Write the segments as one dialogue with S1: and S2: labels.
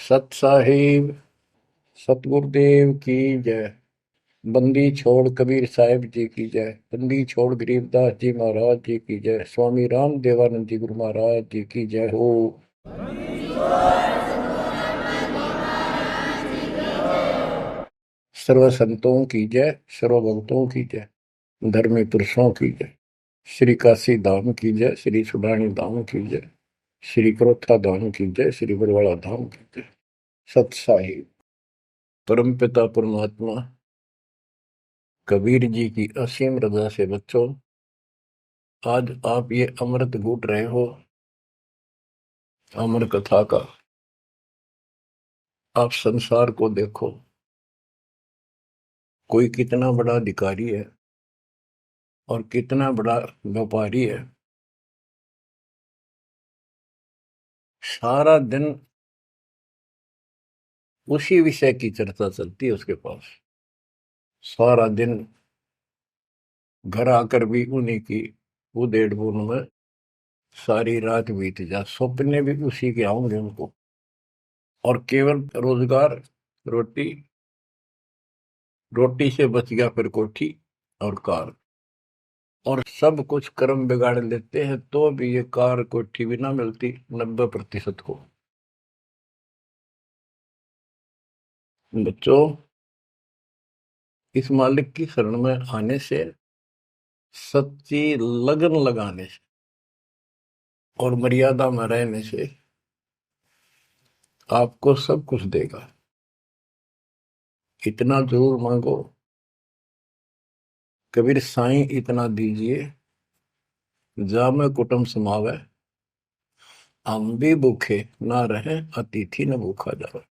S1: सत साहिब सतगुरुदेव की जय। बंदी छोड़ कबीर साहिब जी की जय। बंदी छोड़ गरीबदास जी महाराज जी की जय। स्वामी राम देवानंद जी गुरु महाराज जी की जय हो। सर्व संतों की जय, सर्व भक्तों की जय, धर्मी पुरुषों की जय। श्री काशी धाम की जय, श्री सुडानी धाम की जय, श्री क्रोथा धाम की जय, श्री बरवाड़ा धाम की जय। सत साहिब परम पिता परमात्मा कबीर जी की असीम रजा से बच्चों, आज आप ये अमृत घूट रहे हो अमर कथा का। आप संसार को देखो, कोई कितना बड़ा अधिकारी है और कितना बड़ा व्यापारी है। सारा दिन उसी विषय की चर्चा चलती है उसके पास। सारा दिन घर आकर भी उन्हीं की उधेड़ बुन में सारी रात बीत जा, सपने भी उसी के आऊंगे उनको। और केवल रोजगार, रोटी, रोटी से बच गया फिर कोठी और कार। और सब कुछ कर्म बिगाड़ लेते हैं तो भी ये कार कोठी भी ना मिलती 90% को। बच्चों, इस मालिक की शरण में आने से, सच्ची लगन लगाने से और मर्यादा में रहने से आपको सब कुछ देगा। इतना जरूर मांगो, कबीर साईं इतना दीजिए, जामे कुटुंब समावे, हम भी भूखे ना रहे, अतिथि न भूखा जावे।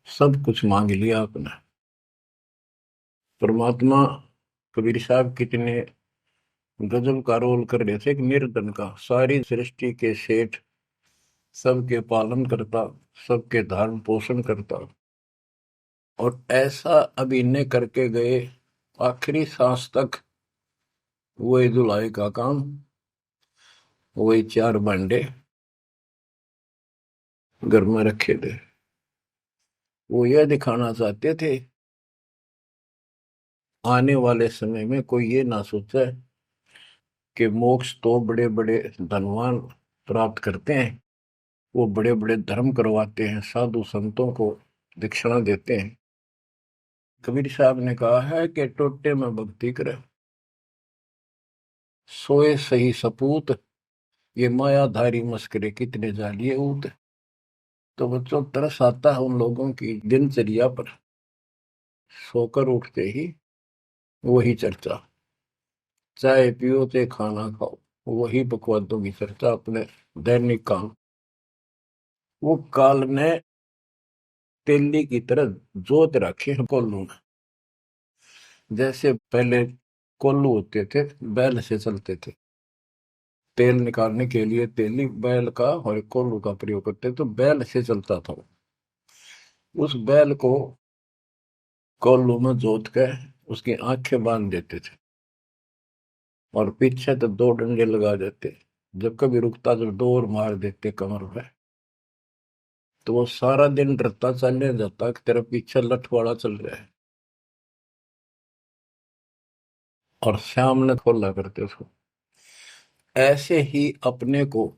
S1: सब कुछ मांग लिया आपने। परमात्मा कबीर साहब कितने गजब का रोल कर रहे थे। एक निर्धन का, सारी सृष्टि के सेठ, सबके पालन करता, सबके धारण पोषण करता, और ऐसा अभिनय करके गए आखिरी सांस तक। वही धुलाई का काम, वही 4 भांडे घर में रखे थे। वो यह दिखाना चाहते थे आने वाले समय में कोई ये ना सोचे कि मोक्ष तो बड़े बड़े धनवान प्राप्त करते हैं, वो बड़े बड़े धर्म करवाते हैं, साधु संतों को दक्षिणा देते हैं। कबीर साहब ने कहा है कि टोटे में भक्ति करे, सोए सही सपूत, ये मायाधारी मस्करे कितने जालिए ऊत। तो बच्चों, तरस आता है उन लोगों की दिनचर्या पर। सोकर उठते ही वही चर्चा, चाय पियो ते खाना खाओ, वही बकवादों की चर्चा, अपने दैनिक काम। वो काल ने तेली की तरह जोत रखे हैं कोल्लू में। जैसे पहले कोल्लू होते थे, बैल से चलते थे, तेल निकालने के लिए तेली बैल का और कोल्लू का प्रयोग करते, तो बैल से चलता था। उस बैल को कोल्लू में जोत के उसकी आंखें बांध देते थे और पीछे तो 2 डंडे लगा देते। जब कभी रुकता तो डोर मार देते कमर पे। तो वो सारा दिन डरता चलने जाता कि तेरा पीछे लठवाड़ा चल रहा है, और शाम ने खोला करते उसको। ऐसे ही अपने को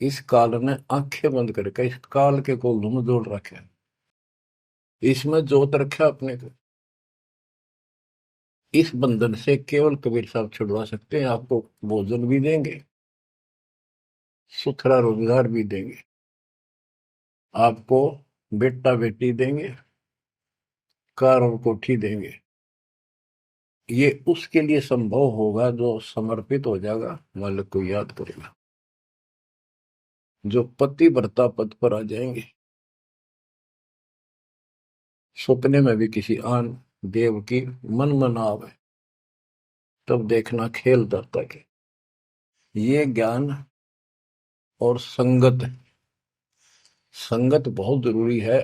S1: इस काल ने आंखें बंद करके इस काल के कोल्लू में जोड़ रखे, इसमें जोत रखा अपने को। इस बंधन से केवल कबीर साहब छुड़वा सकते हैं। आपको भोजन भी देंगे, सुथरा रोजगार भी देंगे, आपको बेटा बेटी देंगे, कार और कोठी देंगे। ये उसके लिए संभव होगा जो समर्पित हो जाएगा, मालिक को याद करेगा। जो पति व्रता पद पर आ जाएंगे, सपने में भी किसी आन देव की मन में आवे, तब देखना खेल धरता के। ये ज्ञान और संगत, संगत बहुत जरूरी है।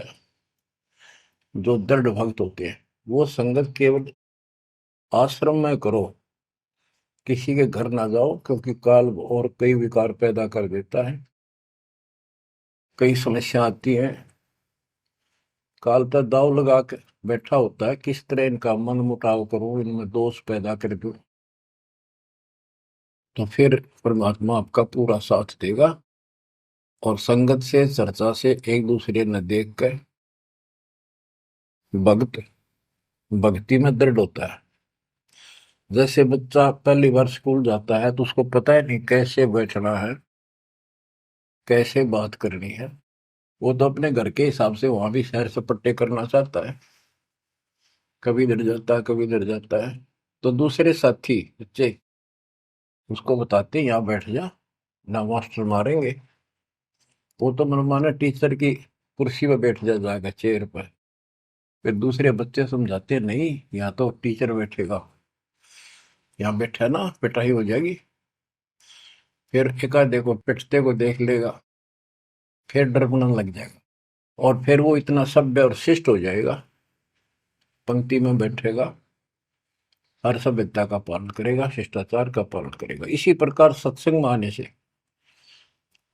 S1: जो दृढ़ भक्त होते हैं वो संगत केवल आश्रम में करो, किसी के घर ना जाओ, क्योंकि काल और कई विकार पैदा कर देता है। कई समस्या आती हैं, काल तक दाव लगा के बैठा होता है, किस तरह इनका मन मुटाव करूं, इनमें दोष पैदा कर दूं, तो फिर परमात्मा आपका पूरा साथ देगा। और संगत से, चर्चा से, एक दूसरे न देख कर भक्त भक्ति में दृढ़ होता है। जैसे बच्चा पहली बार स्कूल जाता है तो उसको पता है नहीं कैसे बैठना है, कैसे बात करनी है। वो तो अपने घर के हिसाब से वहां भी सैर सपट्टे करना चाहता है, कभी इधर जाता है कभी इधर जाता है। तो दूसरे साथी बच्चे उसको बताते हैं यहाँ बैठ जा, ना मास्टर मारेंगे। वो तो मनमाना टीचर की कुर्सी पर बैठ जाएगा, चेयर पर। फिर दूसरे बच्चे समझाते हैं नहीं, यहाँ तो टीचर बैठेगा, यहाँ बैठा ना पिटाई हो जाएगी। फिर एक आधे को पिटते को देख लेगा, फिर डरने लग जाएगा, और फिर वो इतना सभ्य और शिष्ट हो जाएगा, पंक्ति में बैठेगा, हर सभ्यता का पालन करेगा, शिष्टाचार का पालन करेगा। इसी प्रकार सत्संग में आने से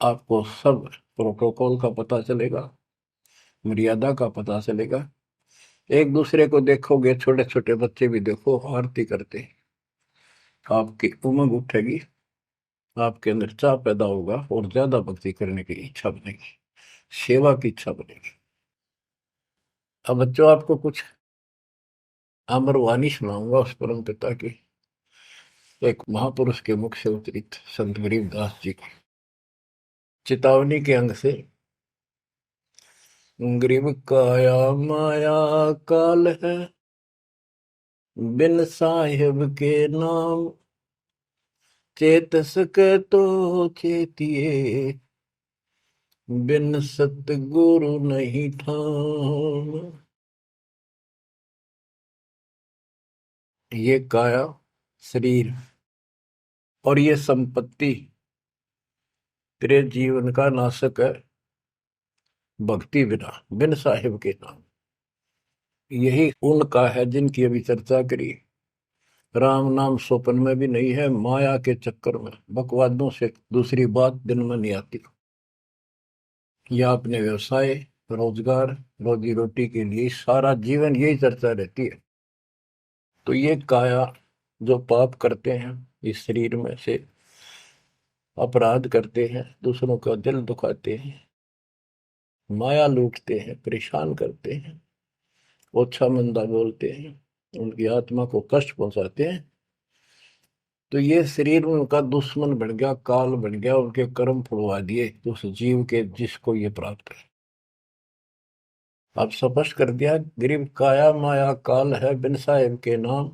S1: आपको सब प्रोटोकॉल का पता चलेगा, मर्यादा का पता चलेगा। एक दूसरे को देखोगे, छोटे छोटे बच्चे भी देखो आरती करते, आपकी उमंग उठेगी, आपके अंदर चाह पैदा होगा और ज्यादा भक्ति करने की इच्छा बनेगी, सेवा की इच्छा बनेगी। अब बच्चों आपको कुछ अमरवाणी सुनाऊंगा उस परम पिता की, एक महापुरुष के मुख से उतरित संत गरीबदास जी की चेतावनी के अंग से। गरीब काया माया काल है, बिन साहिब के नाम चेत सके तो चेतिए, बिन सतगुरु नहीं ठाम। ये काया शरीर और ये संपत्ति तेरे जीवन का नाशक है, भक्ति बिना, बिन साहिब के नाम। यही उनका है जिनकी अभी चर्चा करी। राम नाम स्वप्न में भी नहीं है, माया के चक्कर में बकवादों से दूसरी बात दिन में नहीं आती। या अपने व्यवसाय, रोजगार, रोजी रोटी के लिए सारा जीवन यही चर्चा रहती है। तो ये काया जो पाप करते हैं, इस शरीर में से अपराध करते हैं, दूसरों का दिल दुखाते हैं, माया लूटते हैं, परेशान करते हैं, ओछा मंदा बोलते हैं, उनकी आत्मा को कष्ट पहुंचाते हैं, तो ये शरीर उनका दुश्मन बन गया, काल बन गया, उनके कर्म फुड़वा दिए उस जीव के जिसको ये प्राप्त है। आप स्पष्ट कर दिया, गरीब काया माया काल है, बिन साहिब के नाम,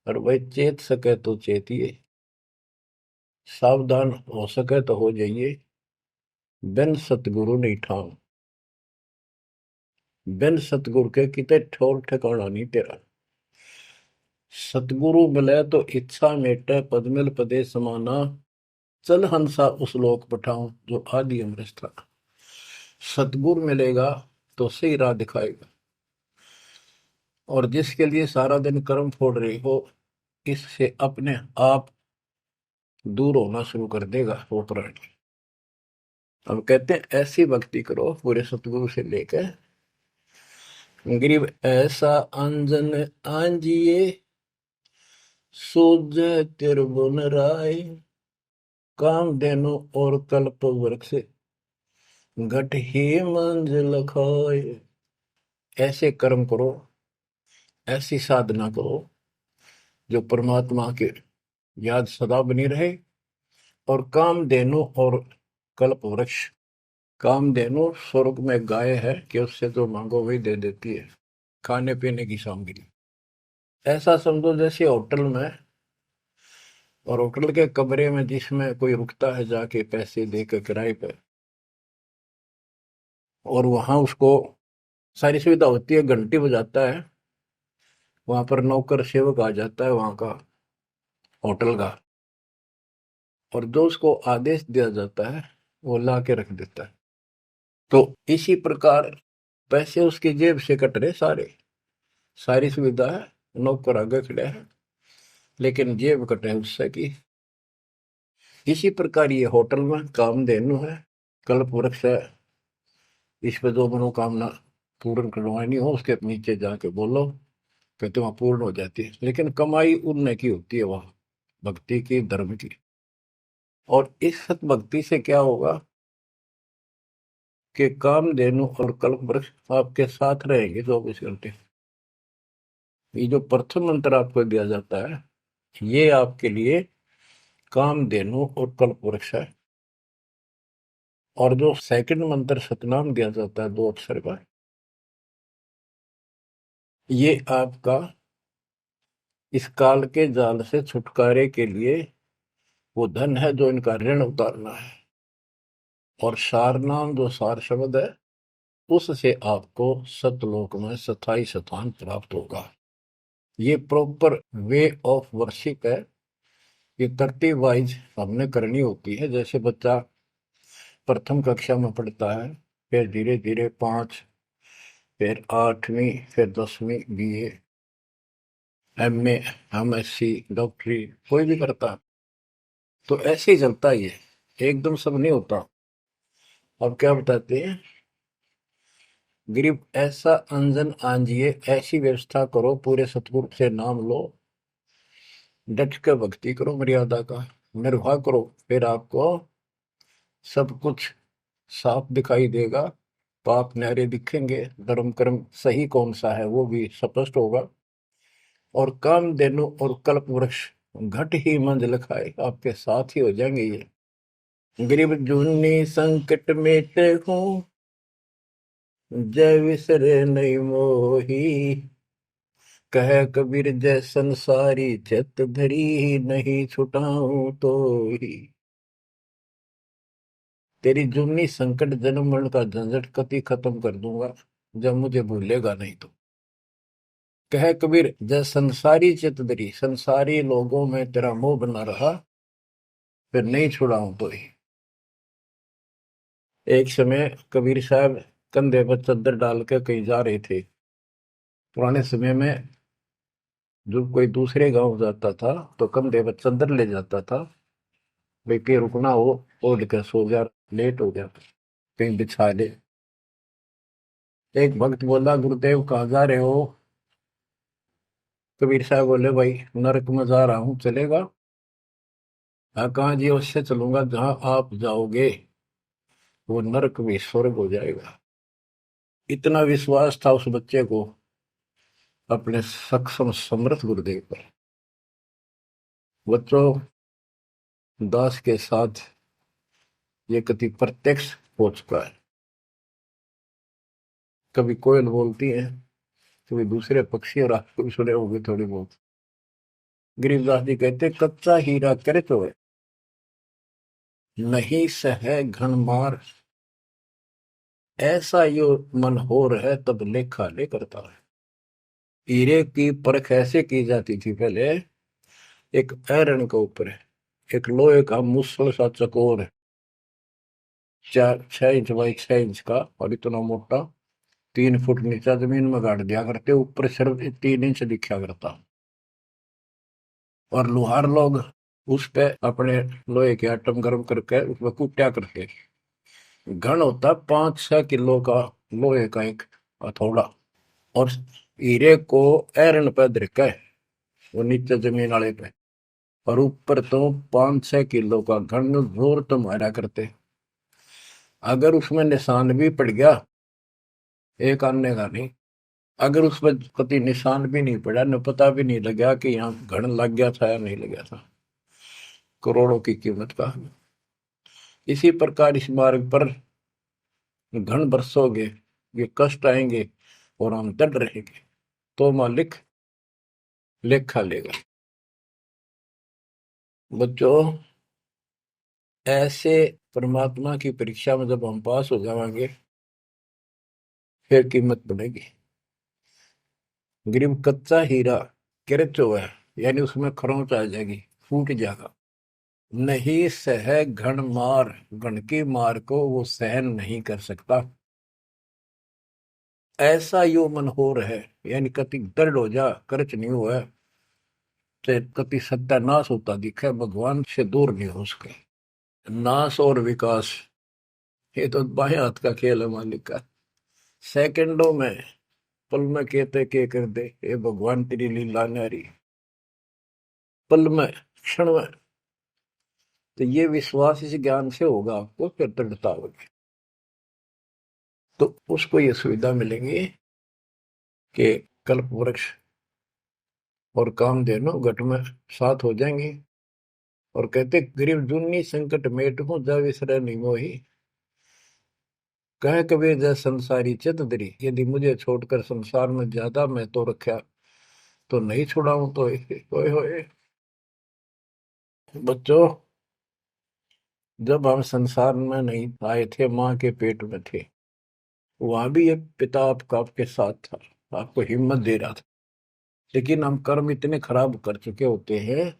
S1: और वही चेत सके तो चेतिए, सावधान हो सके तो हो जाइए, बिन सतगुरु नहीं ठाम। बिन सतगुरु के किते ठोर ठिकाना नहीं तेरा। सतगुरु मिले तो इच्छा मेटे, पद मिल पदे समाना, चल हंसा उस लोक पठाऊं जो आदि अमृत था। सतगुरु मिलेगा तो सही राह दिखाएगा, और जिसके लिए सारा दिन कर्म फोड़ रही हो, इससे अपने आप दूर होना शुरू कर देगा वो प्राणी। अब कहते हैं ऐसी भक्ति करो पूरे सतगुरु से लेकर, गरीब ऐसा अंजन आंजिए, सूझ त्रिभुवन राय, काम देनो और कल्प वृक्ष, घट ही मंजिल खाए। ऐसे कर्म करो, ऐसी साधना करो जो परमात्मा के याद सदा बनी रहे। और कामधेनु और कल्प वृक्ष, कामधेनु स्वर्ग में गाय है कि उससे जो मांगो वही दे देती है, खाने पीने की सामग्री। ऐसा समझो जैसे होटल में, और होटल के कमरे में जिसमें कोई रुकता है जाके पैसे देकर किराए पे, और वहां उसको सारी सुविधा होती है, घंटी बजाता है, वहां पर नौकर सेवक आ जाता है वहां का होटल का, और जो उसको आदेश दिया जाता है वो ला के रख देता है। तो इसी प्रकार पैसे उसकी जेब से कट रहे सारे, सारी सुविधा है, नौकर आगे खड़े हैं, लेकिन जेब कटे उससे की। इसी प्रकार ये होटल में कामधेनु है, कल्प वृक्ष है, इस पे जो मनोकामना पूर्ण करवानी हो उसके नीचे जाके बोलो, कहते वहां पूर्ण हो जाती है। लेकिन कमाई उनने की होती है वहां, भक्ति की, धर्म की। और इस सत भक्ति से क्या होगा कि कामधेनु और कल्प वृक्ष आपके साथ रहेंगे 24 घंटे। ये जो प्रथम मंत्र आपको दिया जाता है, ये आपके लिए कामधेनु और कल्प वृक्ष है। और जो सेकंड मंत्र सतनाम दिया जाता है 2 अक्षर का, ये आपका इस काल के जाल से छुटकारे के लिए वो धन है जो इनका ऋण उतारना है। और सारनाम जो सार शब्द है, उससे आपको सतलोक में स्थायी स्थान प्राप्त होगा। ये प्रॉपर वे ऑफ वर्शिप है। ये तरतीब वाइज हमने करनी होती है। जैसे बच्चा प्रथम कक्षा में पढ़ता है, फिर धीरे धीरे 5, फिर 8वीं, फिर 10वीं BA, MA, MSc, डॉक्टरी कोई भी करता है, तो ऐसे ही चलता ही है, एकदम सब नहीं होता। अब क्या बताते हैं, गरीब ऐसा अंजन आंजिए, ऐसी व्यवस्था करो, पूरे सतगुरु से नाम लो, डट के भक्ति करो, मर्यादा का निर्वाह करो, फिर आपको सब कुछ साफ दिखाई देगा। पाप न्यारे दिखेंगे, धर्म कर्म सही कौन सा है वो भी स्पष्ट होगा। और कामधेनु और कल्प वृक्ष घट ही मंजिल खाए, आपके साथ ही हो जाएंगे ये। गरीब जूनी संकट मेटे हूँ, जय विसरे नहीं मोही, कह कबीर जय संसारी, चित धरी नहीं छुटाऊं तो ही। तेरी जूनी संकट जन्म मरण का झंझट कति खत्म कर दूंगा, जब मुझे भूलेगा नहीं तो। कह कबीर जय संसारी चित धरी, संसारी लोगों में तेरा मोह बना रहा, फिर नहीं छुड़ाऊं तो ही। एक समय कबीर साहब कंधे पर चद्दर डाल के कहीं जा रहे थे। पुराने समय में जब कोई दूसरे गांव जाता था तो कंधे पर चद्दर ले जाता था, भाई के रुकना हो, ओढ़ के सो जा, लेट हो गया कहीं बिछा ले। एक भक्त बोला, गुरुदेव कहाँ जा रहे हो? कबीर साहब बोले, भाई नरक में जा रहा हूं, चलेगा? हाँ, कहाँ जी? उससे चलूंगा जहां आप जाओगे वो नरक भी स्वर्ग हो जाएगा। इतना विश्वास था उस बच्चे को अपने सक्षम समर्थ गुरुदेव पर। बच्चों, दास के साथ ये कति प्रत्यक्ष हो चुका है। कभी कोयल बोलती है, कभी दूसरे पक्षी, और आपको भी सुने होंगे थोड़ी बहुत। गरीबदास जी कहते, कच्चा हीरा करे तो है, नहीं सह घन मार, ऐसा यो मन होर है, तब लेखा ले करता है। हीरे की परख ऐसे की जाती थी पहले, एक आयरन के ऊपर है, एक लोहे का मुसल सा चकोर है, 6 इंच बाई 6 इंच का, और इतना मोटा, 3 फुट नीचा जमीन में गाड़ दिया करते, ऊपर सिर्फ 3 इंच दिखा करता। और लोहार लोग उस पे अपने लोहे के आइटम गर्म करके उसमें कूटा करते। घन होता 5-6 किलो का लोहे का एक हथौड़ा, और हीरे को आयरन पे धरका है वो नीचे जमीन वाले पे, और ऊपर तो 5-6 किलो का घन जोर तो मारा करते। अगर उसमें निशान भी पड़ गया, एक आने का नहीं, अगर उसमें कभी निशान भी नहीं पड़ा, न पता भी नहीं लगा कि यहाँ घन लग गया था या नहीं लग गया था, करोड़ों की कीमत का। इसी प्रकार इस मार्ग पर घन बरसोगे, ये कष्ट आएंगे और हम डट रहेंगे, तो मालिक लेखा लेगा। बच्चों, ऐसे परमात्मा की परीक्षा में जब हम पास हो जाएंगे, फिर कीमत बनेगी। गरीब कच्चा हीरा किरच हुआ है, यानी उसमें खरोंच आ जाएगी, फूट जाएगा। नहीं सह घन मार, घन की मार को वो सहन नहीं कर सकता। ऐसा यो मन हो रहे, यानी कति दर्द हो जा, करच नहीं हुआ, तो कति सत्यानाश होता दिखे, भगवान से दूर नहीं हो सके। नाश और विकास, ये तो बाएं हाथ का खेल है मालिक का। सेकंडों में, पल में कहते के कर दे, ये भगवान तेरी लीला न्यारी। पल में, क्षण में। तो ये विश्वास इस ज्ञान से होगा आपको, फिर दृढ़ता होगी। तो उसको ये सुविधा मिलेगी कि कल्प वृक्ष और कामधेनु घट में साथ हो जाएंगे। और कहते गरीब जुन्नी संकट मेट हूं जा विसरे नहीं मोही। कह कबीर जय संसारी चित धरी, यदि मुझे छोड़कर संसार में ज्यादा मैं तो रखा तो नहीं छुड़ाऊं तो होए होए। बच्चों, जब हम संसार में नहीं आए थे, माँ के पेट में थे, वहां भी एक पिता आपका आपके साथ था, आपको हिम्मत दे रहा था। लेकिन हम कर्म इतने खराब कर चुके होते हैं,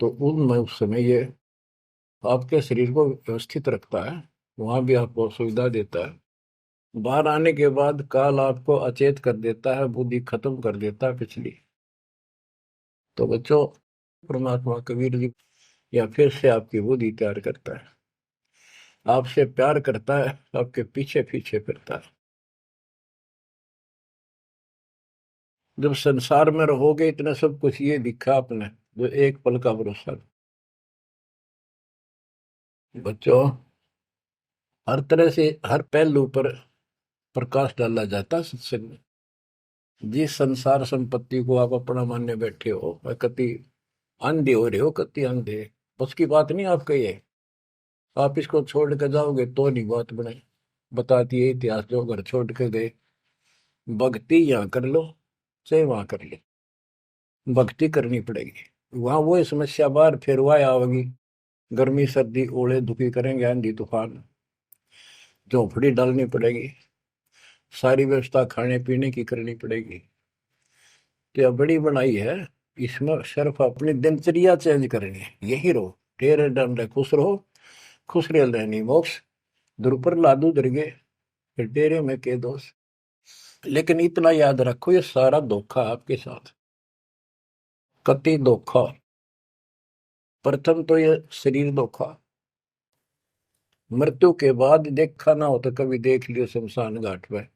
S1: तो उनमें उस समय ये आपके शरीर को व्यवस्थित रखता है, वहां भी आपको सुविधा देता है। बाहर आने के बाद काल आपको अचेत कर देता है, बुद्धि खत्म कर देता है पिछली। तो बच्चों, परमात्मा कबीर जी या फिर से आपकी बुद्धि तैयार करता है, आपसे प्यार करता है, आपके पीछे पीछे फिरता है। जब संसार में रहोगे, इतना सब कुछ ये दिखा आपने, जो एक पल का भरोसा। बच्चों, हर तरह से हर पहलू पर प्रकाश डाला जाता है सत्संग में। जिस संसार संपत्ति को आप अपना मानने बैठे हो, कति अंधे हो रहे हो, कति अंधे, उसकी बात नहीं आपका ये। आप इसको छोड़ के जाओगे तो नहीं बात बने। बताती है इतिहास, जो घर छोड़ के गए, भक्ति यहाँ कर लो चाहे वहां कर लो, भक्ति करनी पड़ेगी। वहां वो समस्या बार फिर वह आवेगी, गर्मी सर्दी ओले दुखी करेंगे, आंधी तूफान, झोपड़ी डालनी पड़ेगी, सारी व्यवस्था खाने पीने की करनी पड़ेगी। तो यह बड़ी बनाई है, इसमें सिर्फ अपनी दिनचर्या चेंज करनी है। यही रहो, टेरे डंडे खुश रहो, खुश रह रहनी मोक्ष, दुर लादू दरगे, फिर डेरे में के दोष। लेकिन इतना याद रखो, ये सारा धोखा आपके साथ, कति धोखा। प्रथम तो ये शरीर धोखा, मृत्यु के बाद देखा ना हो तो कभी देख लियो शमशान घाट में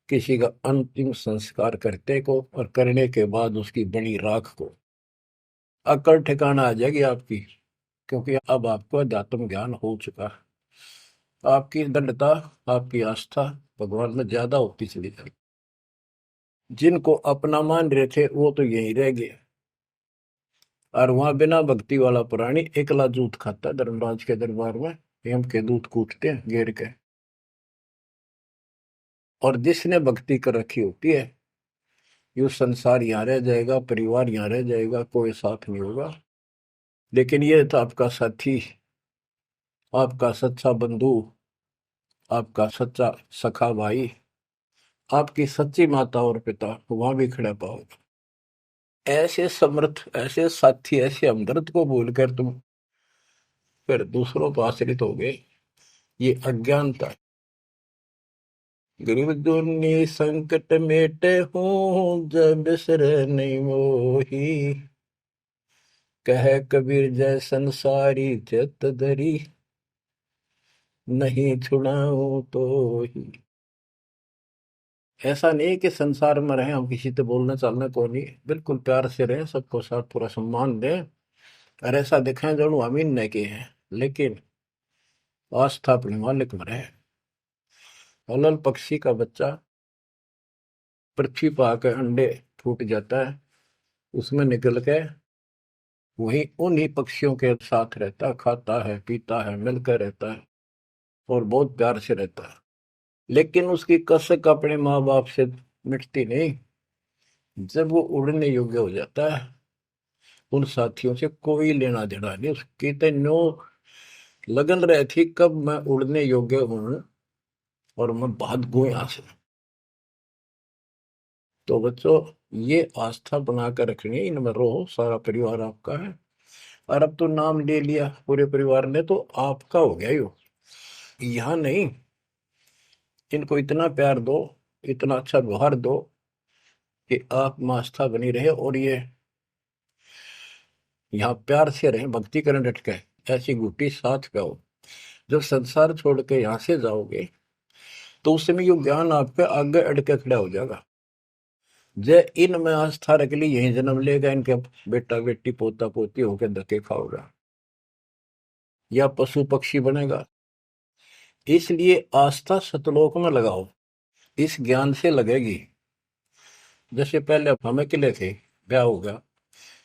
S1: किसी का अंतिम संस्कार करते को, और करने के बाद उसकी बड़ी राख को अकड़ ठिकाना आ जाएगी आपकी। क्योंकि अब आपको अध्यात्म ज्ञान हो चुका है, आपकी दृढ़ता, आपकी आस्था भगवान में ज्यादा होती चली जाएगी। जिनको अपना मान रहे थे वो तो यहीं रह गए, और वहां बिना भक्ति वाला प्राणी एकला जूत खाता धर्मराज के दरबार में, यम के दूत कूटते हैं घेर के। और जिसने भक्ति कर रखी होती है, यो संसार यहाँ रह जाएगा, परिवार यहाँ रह जाएगा, कोई साथ नहीं होगा। लेकिन ये तो आपका साथी, आपका सच्चा बंधु, आपका सच्चा सखा भाई, आपकी सच्ची माता और पिता वहां भी खड़ा पाओगे। ऐसे समर्थ, ऐसे साथी, ऐसे हमदर्द को भूलकर तुम फिर दूसरों पर आश्रित हो गए, ये अज्ञानता है। गरीब दुनी संकट मेटे हूँ, जब बिसर नहीं मोही। कह कबीर जय संसारी चित धरी, नहीं छुड़ाऊं तो ही। ऐसा नहीं कि संसार में रहे हम किसी से बोलने चालने को नहीं, बिल्कुल प्यार से रहे, सबको साथ पूरा सम्मान दें, और ऐसा दिखाएं जो हम इन नहीं के हैं, लेकिन आस्था अपने मालिक में रहे। अलल पक्षी का बच्चा पृथ्वी पर आकर अंडे फूट जाता है, उसमें निकल के वही उन्हीं पक्षियों के साथ रहता है, खाता है पीता है, मिलकर रहता है, और बहुत प्यार से रहता है। लेकिन उसकी कसक अपने माँ बाप से मिटती नहीं। जब वो उड़ने योग्य हो जाता है, उन साथियों से कोई लेना देना नहीं, उसकी तो नो लगन रही थी कब मैं उड़ने योग्य हूं और मैं भाग गूं यहां से। तो बच्चों, ये आस्था बनाकर रखनी है, इनमें रहो, सारा परिवार आपका है। और अब तो नाम ले लिया पूरे परिवार ने, तो आपका हो गया यो। यहाँ नहीं, इनको इतना प्यार दो, इतना अच्छा व्यवहार दो कि आप में आस्था बनी रहे, और ये यहाँ प्यार से रहे, भक्ति करें डट के, ऐसी गुटी साथ पे हो। जब संसार छोड़ के यहां से जाओगे तो उस समय ये ज्ञान आप पे आगे अड़ के खड़ा हो जाएगा। जय इनमें आस्था रख ली, यही जन्म लेगा, इनके बेटा बेटी पोता पोती होके धक्के खाओगा या पशु पक्षी बनेगा। इसलिए आस्था सतलोक में लगाओ, इस ज्ञान से लगेगी। जैसे पहले हम अकेले थे, ब्याह हो गया,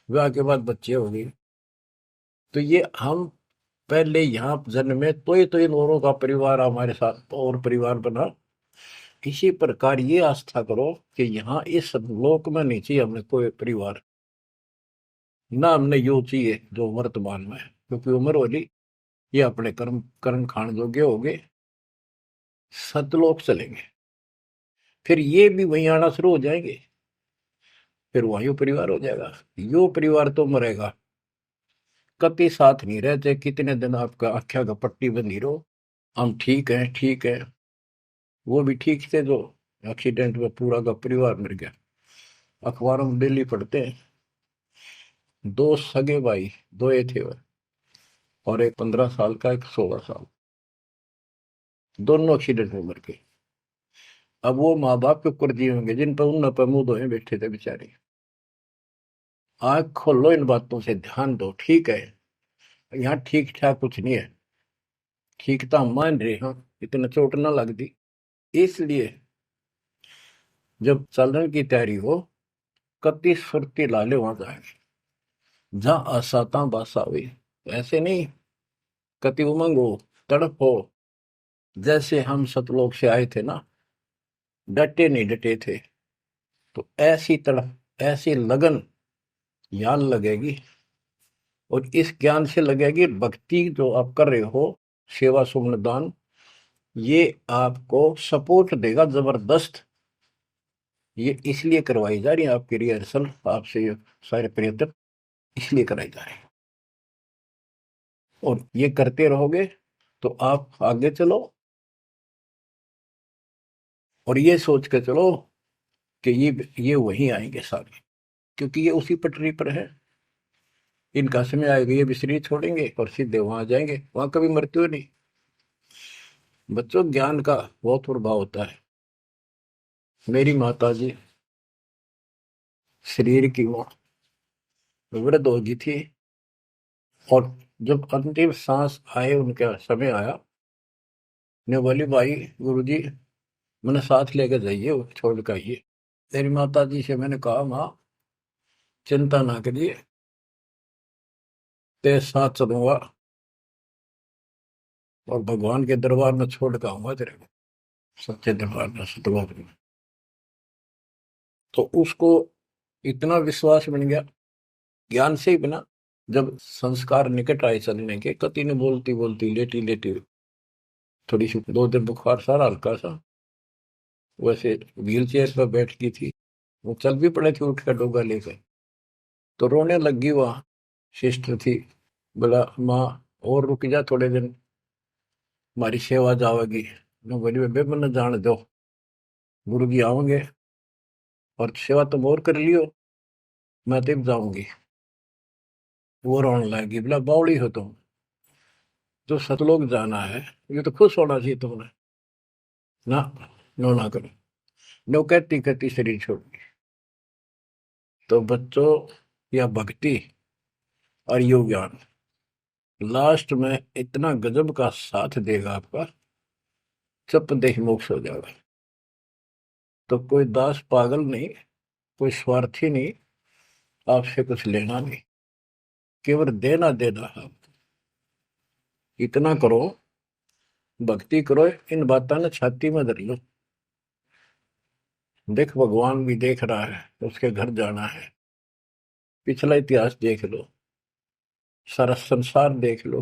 S1: ब्याह के बाद बच्चे हो गए, तो ये हम पहले यहाँ जन्मे तो इन औरों का परिवार हमारे साथ और परिवार बना। इसी प्रकार ये आस्था करो कि यहाँ इस लोक में नहीं चाहिए हमें कोई परिवार, ना हमने यो चाहिए जो वर्तमान में है, क्योंकि उम्र होली ये अपने कर्म कर्म खान योग्य हो गए, सतलोक चलेंगे, फिर ये भी वहीं आना शुरू हो जाएंगे, फिर वहीं परिवार हो जाएगा। यो परिवार तो मरेगा, कति साथ नहीं रहते, कितने दिन आपका आख्या का पट्टी बंधी रहो, हम ठीक है ठीक है। वो भी ठीक थे जो एक्सीडेंट में पूरा का परिवार मर गया। अखबारों में डेली पढ़ते हैं, दो सगे भाई, दो ये थे वह, और एक 15 साल का, एक 16 साल, दोनों एक्सीडेंट में मर गए। अब वो माँ बाप के ऊपर जी होंगे जिन पर उन पर मुंह धोए बैठे थे बेचारे। आंख खोलो, इन बातों से ध्यान दो। ठीक है, यहाँ ठीक ठाक कुछ नहीं है, ठीक तो हम मान रहे हैं, इतना चोट ना लग दी। इसलिए जब चलने की तैयारी हो, कति सुरती लाले वहां जाएंगे जहां आसाता बासा हुई। ऐसे नहीं, कति उमंग हो, तड़प हो, जैसे हम सतलोक से आए थे ना, डटे नहीं डटे थे, तो ऐसी तड़प ऐसी लगन यान लगेगी। और इस ज्ञान से लगेगी भक्ति जो आप कर रहे हो, सेवा सुमन दान, ये आपको सपोर्ट देगा जबरदस्त। ये इसलिए करवाई जा रही है आपकी रिहर्सल, आपसे ये सारे प्रयत्न इसलिए कराए जा रहे हैं। और ये करते रहोगे तो आप आगे चलो, और ये सोच के चलो कि ये वहीं आएंगे सारे, क्योंकि ये उसी पटरी पर है। इनका समय आएगा, ये भी शरीर छोड़ेंगे और सीधे वहां जाएंगे, वहां कभी मृत्यु नहीं। बच्चों, ज्ञान का बहुत प्रभाव होता है। मेरी माता जी शरीर की वो वृद्ध हो गई थी, और जब अंतिम सांस आए, उनका समय आया, ने बोली भाई गुरु जी मैंने साथ लेकर जाइए, वो छोड़ कर आइए। मेरी माता जी से मैंने कहा, माँ चिंता ना करिए, तेरे साथ चलूंगा और भगवान के दरबार में छोड़ कर आऊंगा तेरे को, सच्चे दरबार में, सतलोक में। तो उसको इतना विश्वास बन गया, ज्ञान से ही बना। जब संस्कार निकट आए चलने के, कति ने बोलती बोलती लेटी लेटी, थोड़ी सी 2 दिन बुखार, सारा हल्का सा, वैसे व्हील चेयर पर बैठ की थी, वो चल भी पड़े थे उठ कर डोगा लेकर, तो रोने लगी। वहाँ सिस्टर थी, बोला माँ और रुक जा थोड़े दिन, हमारी सेवा जाओगी। मैं बोली बेबे मैंने जान दो, गुरु जी आओगे और सेवा तुम और कर लियो, मैं तब जाऊंगी। वो रोने लगी, बोला बावड़ी हो तुम, जो सतलोक जाना है ये तो खुश होना चाहिए तुमने, ना नो ना करो। नो कहती कहती शरीर छोड़ दी। तो बच्चों, या भक्ति और योग ज्ञान लास्ट में इतना गजब का साथ देगा आपका, चप देह मोक्ष हो जाएगा। तो कोई दास पागल नहीं, कोई स्वार्थी नहीं, आपसे कुछ लेना नहीं, केवल देना देना है। इतना करो, भक्ति करो, इन बातों ने छाती में धर लो। देख भगवान भी देख रहा है, उसके घर जाना है, पिछला इतिहास देख लो, सारा संसार देख लो।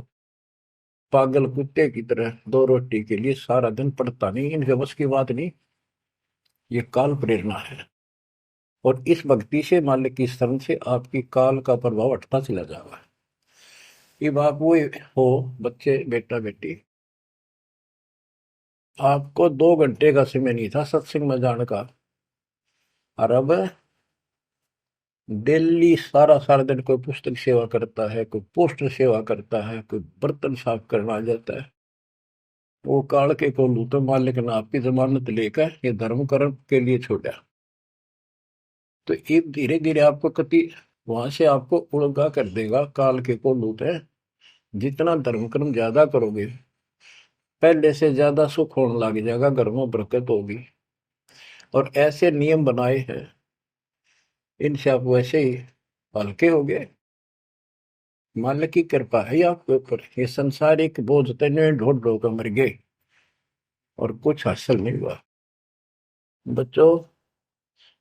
S1: पागल कुत्ते की तरह 2 रोटी के लिए सारा दिन पड़ता नहीं, इनके बस की बात नहीं। ये काल प्रेरणा है, और इस भक्ति से, मालिक की शरण से आपकी काल का प्रभाव हटता चला जाएगा। अब आप वो हो बच्चे, बेटा बेटी, आपको 2 घंटे का समय नहीं था सत्संग में जाने का, और अब डेली सारा सारा दिन कोई पुस्तक सेवा करता है, कोई पोस्टर सेवा करता है, कोई बर्तन साफ करना आ जाता है। वो काल के को लू तो मालिक ने आपकी जमानत लेकर ये धर्म कर्म के लिए छोड़ा। तो ये धीरे धीरे आपको कति वहां से आपको उड़गा कर देगा काल के को लूट है। जितना धर्म कर्म ज्यादा करोगे पहले से ज्यादा सुख होने लग जाएगा, घर में बरकत होगी। और ऐसे नियम बनाए हैं इनसे आप वैसे ही हल्के हो गए। मालिक की कृपा है आपके ऊपर। ये संसारिक बोझ तने ढोल ढो कर मर गए और कुछ हासिल नहीं हुआ। बच्चों,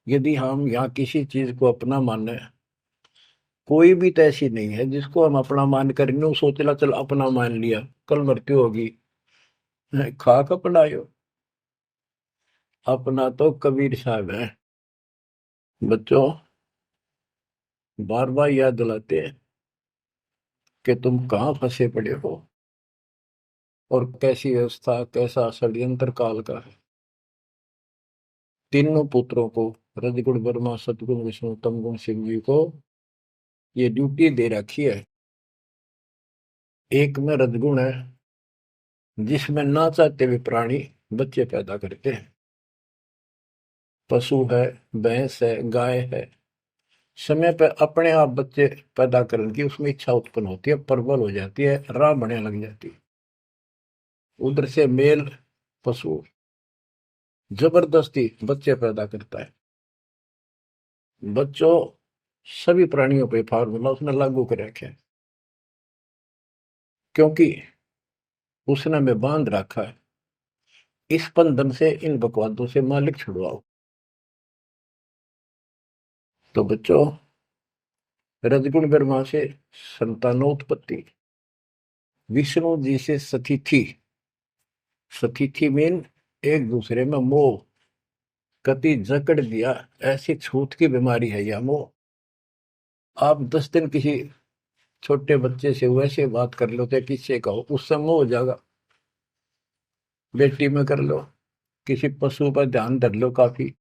S1: यदि हम यहाँ किसी चीज को अपना माने, कोई भी तो ऐसी नहीं है जिसको हम अपना मान करेंगे वो सोचला चल अपना मान लिया कल मृत्यु होगी। खाक अपनायो, अपना तो कबीर साहब है। बच्चों, बार बार याद दिलाते हैं कि तुम कहाँ फंसे पड़े हो और कैसी व्यवस्था कैसा षड्यंत्र काल का है। तीनों पुत्रों को, रजगुण ब्रह्मा सतगुण विष्णु तमगुण शिव जी को ये ड्यूटी दे रखी है। एक में रजगुण है जिसमें ना चाहते हुए प्राणी बच्चे पैदा करते हैं। पशु है, भैंस है, गाय है, समय पर अपने आप बच्चे पैदा करने की उसमें इच्छा उत्पन्न होती है, प्रबल हो जाती है, राह बढ़ने लग जाती है। उधर से मेल पशु जबरदस्ती बच्चे पैदा करता है। बच्चों, सभी प्राणियों पे फार्मूला उसने लागू कर रखे है, क्योंकि उसने हमें बांध रखा है। इस बंधन से, इन बकवादों से मालिक छुड़वाओ। तो बच्चों, रजगुण ब्रह्मा से संतानोत्पत्ति, विष्णु जी से सतिथि। सतिथि मीन एक दूसरे में मोह, कति जकड़ दिया, ऐसी छूत की बीमारी है यह मोह। आप 10 दिन किसी छोटे बच्चे से वैसे बात कर लो तो किससे कहो उससे मोह हो जाएगा। बेटी में कर लो, किसी पशु पर ध्यान धर लो, काफी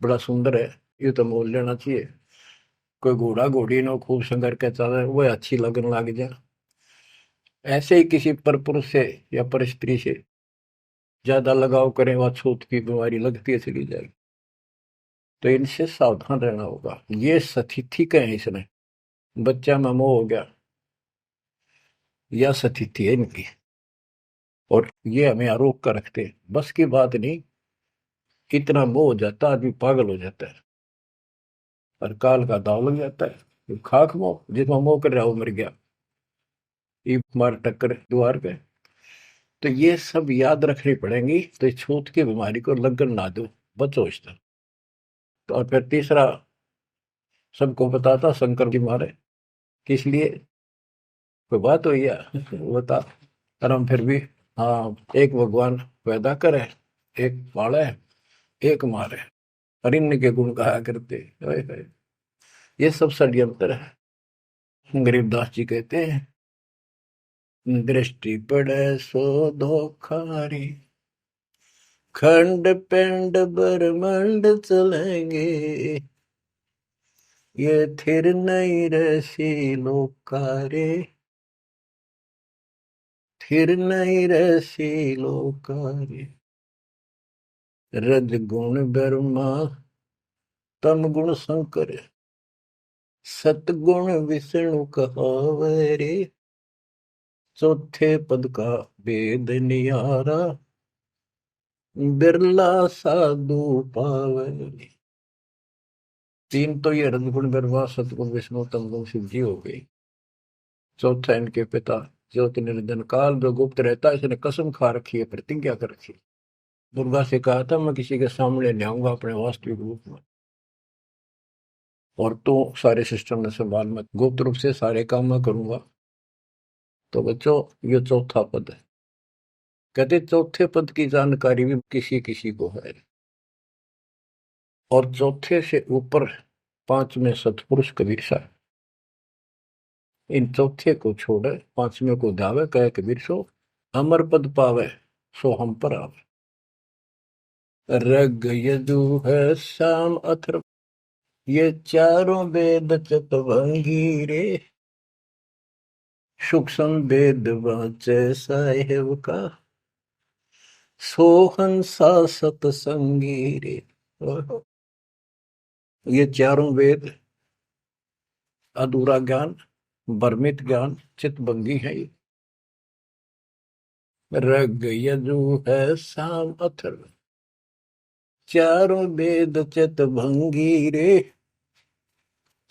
S1: बड़ा सुंदर है ये तो मोल लेना चाहिए। कोई घोड़ा घोड़ी नो खूब संगर के चल वो अच्छी लगने लग जाए। ऐसे ही किसी पर पुरुष से या पर स्त्री से ज्यादा लगाव करें वह छूत की बीमारी लगती है चली जाएगी। तो इनसे सावधान रहना होगा। ये सतिथि कहे इसने, बच्चा में मोह हो गया, यह सतिथि है इनकी। और ये हमें आरोप कर रखते हैं, बस की बात नहीं, इतना मोह हो जाता आदमी पागल हो जाता है और काल का दाव लग जाता है। ये खाक मोह, जिसमें मोह कर रहा वो मर गया, ये मार टक्कर द्वार पे। तो ये सब याद रखनी पड़ेंगी, तो इस छूत की बीमारी को लगन ना दो, बचो इससे। तो और फिर तीसरा सबको बताता शंकर की मारे किस लिए, कोई बात हुई है बता। और हम फिर भी, हाँ, एक भगवान पैदा करे, एक पाले, एक मारे, और इन्हीं के गुण गाया करते। हाय हाय, ये सब षड्यंत्र है। गरीबदास जी कहते हैं, दृष्टि पड़े सो धोखारी, खंड पिंड ब्रह्मांड चलेंगे, ये थिर नहीं रसी लोकारे, थिर नहीं रसी लोकारे। रज गुण ब्रह्मा तम गुण शंकर, सतगुण विष्णु कहावे रे, चौथे पद का वेद नियारा, बिरला साधु पावे। तीन तो ये रजगुण ब्रह्मा सतगुण विष्णु तमगुण शिव जी हो गई। चौथा इनके पिता ज्योति निरंजन काल जो गुप्त रहता है, इसने कसम खा रखी है, प्रतिज्ञा कर रखी है। दुर्गा से कहा था मैं किसी के सामने ले आऊंगा अपने वास्तविक रूप में, और तो सारे सिस्टम में संभाल, मैं गुप्त रूप से सारे काम मैं करूंगा। तो बच्चों, ये चौथा पद है। कहते चौथे पद की जानकारी भी किसी किसी को है, और चौथे से ऊपर 5 में सतपुरुष कबीर साहब। इन चौथे को छोड़े 5वें को ध्यावे, कहे कबीर सो अमर पद पावे, सो हम पर आवे। रग यजु है श्याम अथर्व, ये चारों वेद चतुरंगी रे, सूक्ष्म वेद वाचे साहेब का, सोहंसा सतसंगी रे। ये चारों वेद अधूरा ज्ञान, भ्रमित ज्ञान, चितभंगी है ये। रग यजु है साम अथर्व, चारों वेद चितभंगी रे।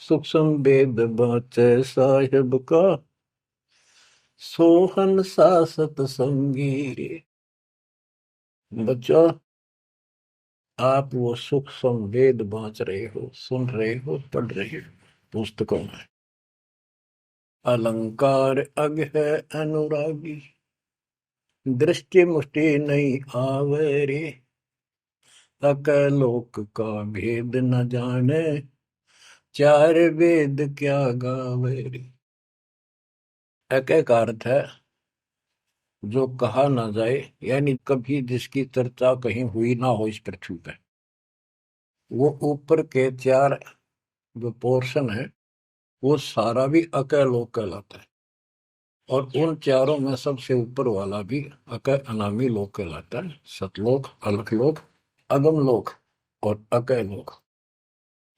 S1: सूक्ष्म वेद बाचे साहिब का, सोहन सा सतसंगी रे। बच्चों, आप वो सूक्ष्म वेद बांच रहे हो, सुन रहे हो, पढ़ रहे हो पुस्तकों में। अलंकार अग है अनुरागी, दृष्टि मुष्टि नहीं आवे रे। अकलोक का भेद न जाने, चार वेद क्या गावे रे। एक एक अर्थ है जो कहा ना जाए, यानी कभी जिसकी चर्चा कहीं हुई ना हो इस पृथ्वी पे। वो ऊपर के चार जो पोर्शन है वो सारा भी अकलोक कहलाता है। और उन चारों में सबसे ऊपर वाला भी अकय अनामी लोक कहलाता है। सतलोक, अलखलोक, अगम लोक और अकय लोक।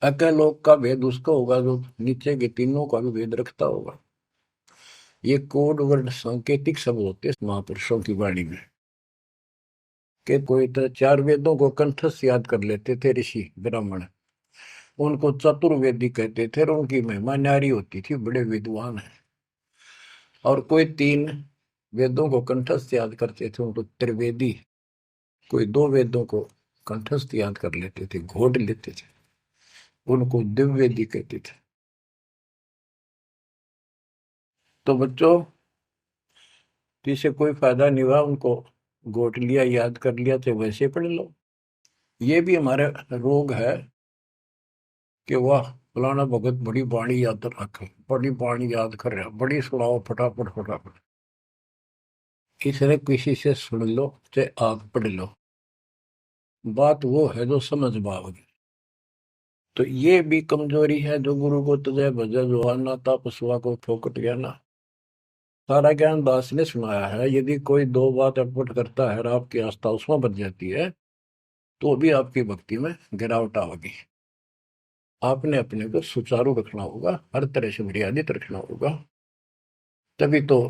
S1: अकय लोक का भेद उसका होगा जो नीचे के तीनों का भी भेद रखता होगा। ये कोड वर्ड सांकेतिक शब्द होते हैं महापुरुषों की वाणी में। कि कोई तो चार वेदों को कंठस्थ याद कर लेते थे ऋषि ब्राह्मण, उनको चतुर्वेदी कहते थे और उनकी महिमा न्यारी होती थी, बड़े विद्वान है। और कोई तीन वेदों को कंठस्थ याद करते थे, उनको त्रिवेदी। कोई दो वेदों को कंठस्थ याद कर लेते थे, घोट लेते थे, उनको दिव्यवेदी कहते थे। तो बच्चों, जिसे कोई फायदा नहीं हुआ, उनको घोट लिया, याद कर लिया, तो वैसे पढ़ लो। ये भी हमारे रोग है कि वाह फलाना भगत बड़ी बाणी याद रखे, बड़ी बाणी याद कर रहा, बड़ी सुनाओ फटाफट फटाफट। इसने किसी से सुन लो चाहे आप पढ़ लो, बात वो है जो समझ पाओगे। तो ये भी कमजोरी है जो गुरु को तुझे भजा जो आना था पशुआ को फोकट गया ना। सारा ज्ञान दास ने सुनाया है। यदि कोई दो बात अटपट करता है और आपकी आस्था उसमें बच जाती है तो भी आपकी भक्ति में गिरावट आएगी। आपने अपने को सुचारू रखना होगा, हर तरह से मर्यादित रखना होगा, तभी तो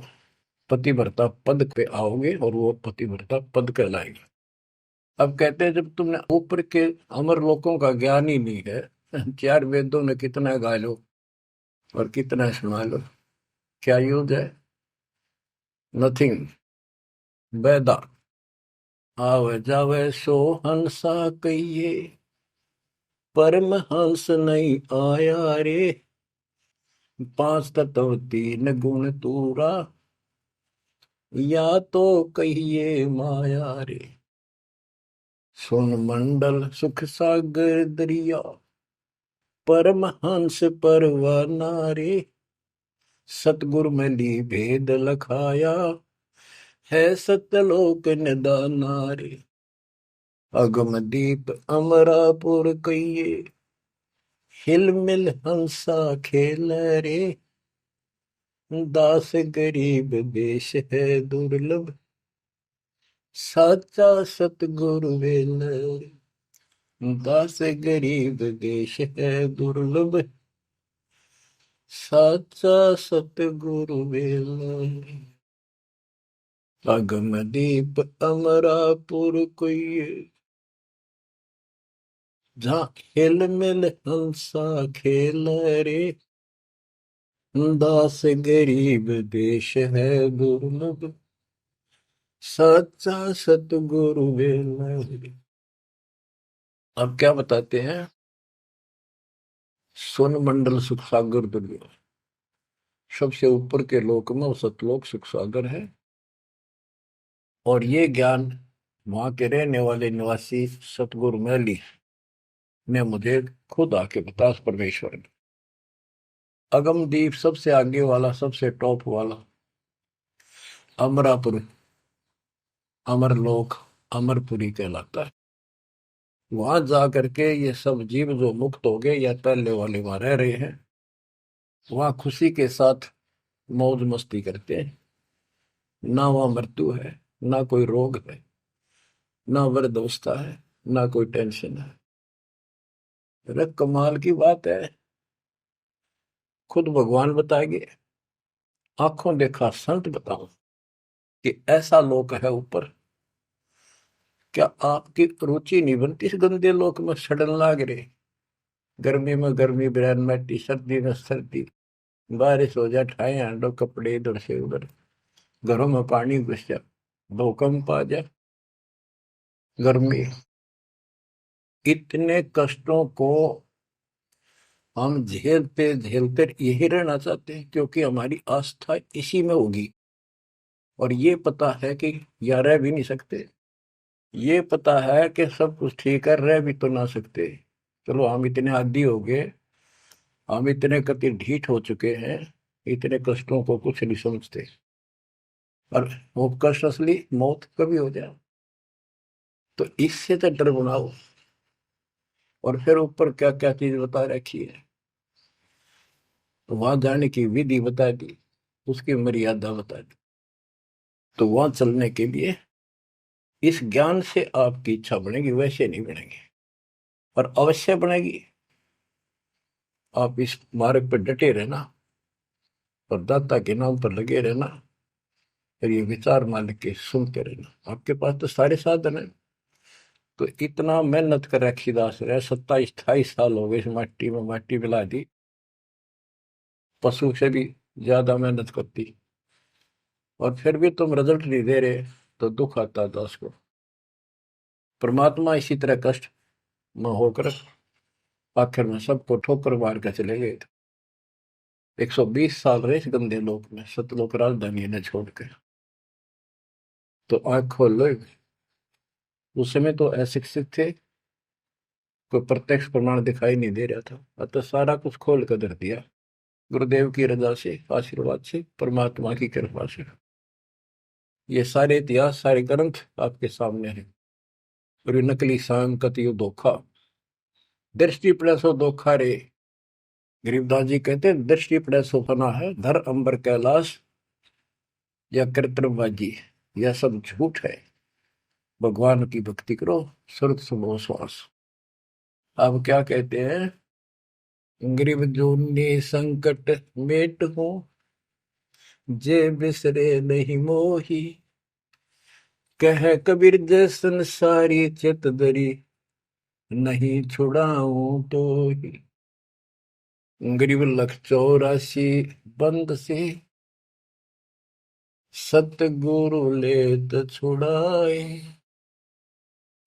S1: पतिव्रता पद पे आओगे और वो पतिव्रता पद कहलाएगा। अब कहते हैं जब तुमने ऊपर के अमर लोकों का ज्ञान ही नहीं है, चार वेदों में कितना गा लो और कितना सुना लो, क्या यूज है? नथिंग। बैदा आवे जावे सो हंसा कहिए, परमहंस नहीं आया रे। पांच तत्व तीन गुण तूरा, या तो कहिए माया रे। सुन मंडल सुख सागर दरिया, परमहंस परवाना रे। सतगुरु में ली भेद लखाया, है सतलोक निदाना रे। अगम दीप अमरापुर कहिए, हिल मिल हंसा खेल रे। दास गरीब देश है दुर्लभ, साचा सतगुरु वेल रे। दास गरीब देश है दुर्लभ, साचा सतगुरु वेल रे। अगम दीप अमरापुर कोई, जहाँ हिल मिल हंसा खेल रे। दास गरीब देश है दुर्लभ, सच्चा सतगुरु वेला। अब क्या बताते हैं? सुन मंडल सुख सागर दुर्लभ, सबसे ऊपर के लोक में वो सतलोक सुख सागर है। और ये ज्ञान वहां के रहने वाले निवासी सतगुरु मैली ने मुझे खुद आके बताया, परमेश्वर ने। अगमदीप सबसे आगे वाला, सबसे टॉप वाला अमरापुर, अमरलोक, अमरपुरी कहलाता है। वहां जा करके ये सब जीव जो मुक्त हो गए या पहले वाले वहां रह रहे हैं, वहां खुशी के साथ मौज मस्ती करते हैं। ना वहां मृत्यु है, ना कोई रोग है, ना वृद्धावस्था है, ना कोई टेंशन है। अरे कमाल की बात है, खुद भगवान बताएंगे, आंखों देखा संत बताऊं कि ऐसा लोक है ऊपर। क्या आपकी रुचि नहीं बनती इस गंदे लोक में सड़न लाग रहे? गर्मी में गर्मी बिरान मैटी, सर्दी में सर्दी, बारिश हो जाए ठाए हांडो कपड़े इधर से उधर, घरों में पानी घुस जाए, भूकंप आ जाए, गर्मी, इतने कष्टों को हम झेलते झेलते यही रहना चाहते हैं, क्योंकि हमारी आस्था इसी में होगी। और ये पता है कि या रह भी नहीं सकते, ये पता है कि सब कुछ ठीक है, रह भी तो ना सकते। चलो हम इतने आदी हो गए, हम इतने कति ढीठ हो चुके हैं, इतने कष्टों को कुछ नहीं समझते। और वो कष्ट असली मौत कभी हो जाए, तो इससे तो डर बनाओ। और फिर ऊपर क्या क्या चीज बता रखी है, तो वहां जाने की विधि बता दी, उसकी मर्यादा बता दी। तो वहां चलने के लिए इस ज्ञान से आपकी इच्छा बनेगी, वैसे नहीं बनेगी, और अवश्य बनेगी। आप इस मार्ग पर डटे रहना और दाता के नाम पर लगे रहना, फिर ये विचार मालिक के सुनते रहना। आपके पास तो सारे साधन है। तो इतना मेहनत कर रखी दास रहे, 27-28 साल हो गए इस माटी में माटी मिला दी, पशु से भी ज्यादा मेहनत करती, और फिर भी तुम रिजल्ट नहीं दे रहे, तो दुख आता है दास को। परमात्मा इसी तरह कष्ट में होकर आखिर में सबको ठोकर मार कर चले गए थे। 120 साल रहे इस गंदे लोक में, सतलोक राजधानी ने छोड़ के। तो आंख खोल लो। उस समय तो अशिक्षित थे, कोई प्रत्यक्ष प्रमाण दिखाई नहीं दे रहा था, अतः सारा कुछ खोल कर धर दिया, गुरुदेव की रजा से, आशीर्वाद से, परमात्मा की कृपा से। ये सारे इतिहास, सारे ग्रंथ आपके सामने हैं। और ये नकली सांग कतियो धोखा, दृष्टि पड़े सो धोखा रे। गरीबदास जी कहते हैं दृष्टि पड़े सो फना है, धर अंबर कैलाश या कृत्रिमबाजी, यह सब झूठ है। भगवान की भक्ति करो, सुरत सुबह श्वास। अब क्या कहते हैं, गरीब जूनी संकट मेट हो, जे बिसरे नहीं मोही, कह कबीर जय संसारी चित दरी, नहीं छुड़ाऊं तो ही। गरीब लख 84 बंद से, सतगुरु लेत छुड़ाए,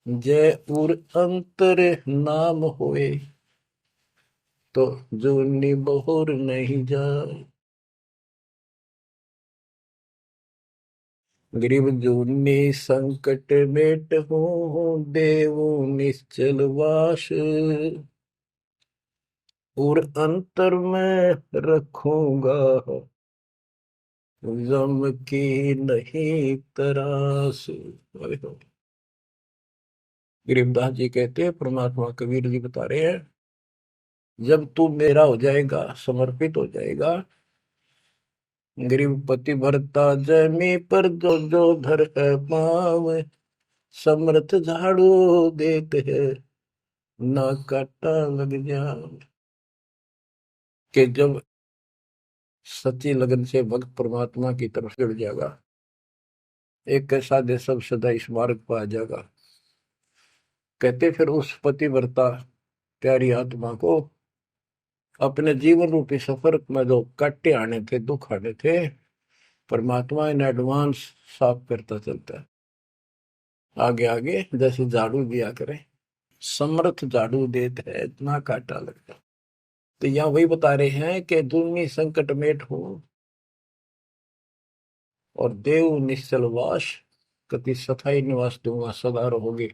S1: जय उर अंतर नाम होए, तो जूनी बहुर नहीं जाए। गरीब जूनी संकट मेट हूँ, देवू निश्चल वास, और अंतर में रखूंगा, गम की नहीं तरास। गरीबदास जी कहते हैं, परमात्मा कबीर जी बता रहे हैं, जब तू मेरा हो जाएगा, समर्पित हो जाएगा, गरीब पति भरता जमी पर जो जो धर है पाव, समर्थ झाड़ू देते हैं, ना काटा लग जाए। कि जब सच्ची लगन से भक्त परमात्मा की तरफ जुड़ जाएगा, एक कैसा दे सब सदा इस मार्ग पर आ जाएगा। कहते फिर उस पतिव्रता प्यारी आत्मा को अपने जीवन रूपी सफर में जो काटे आने थे, दुख आने थे, परमात्मा इन एडवांस साफ करता चलता है। आगे आगे जैसे झाड़ू दिया करे, समर्थ झाड़ू देते है, इतना काटा लगता। तो यहाँ वही बता रहे हैं कि दुर्मी संकट मेट हो, और देव निश्चल वास, कति सथाई निवास दूंगा, सदा रहोगे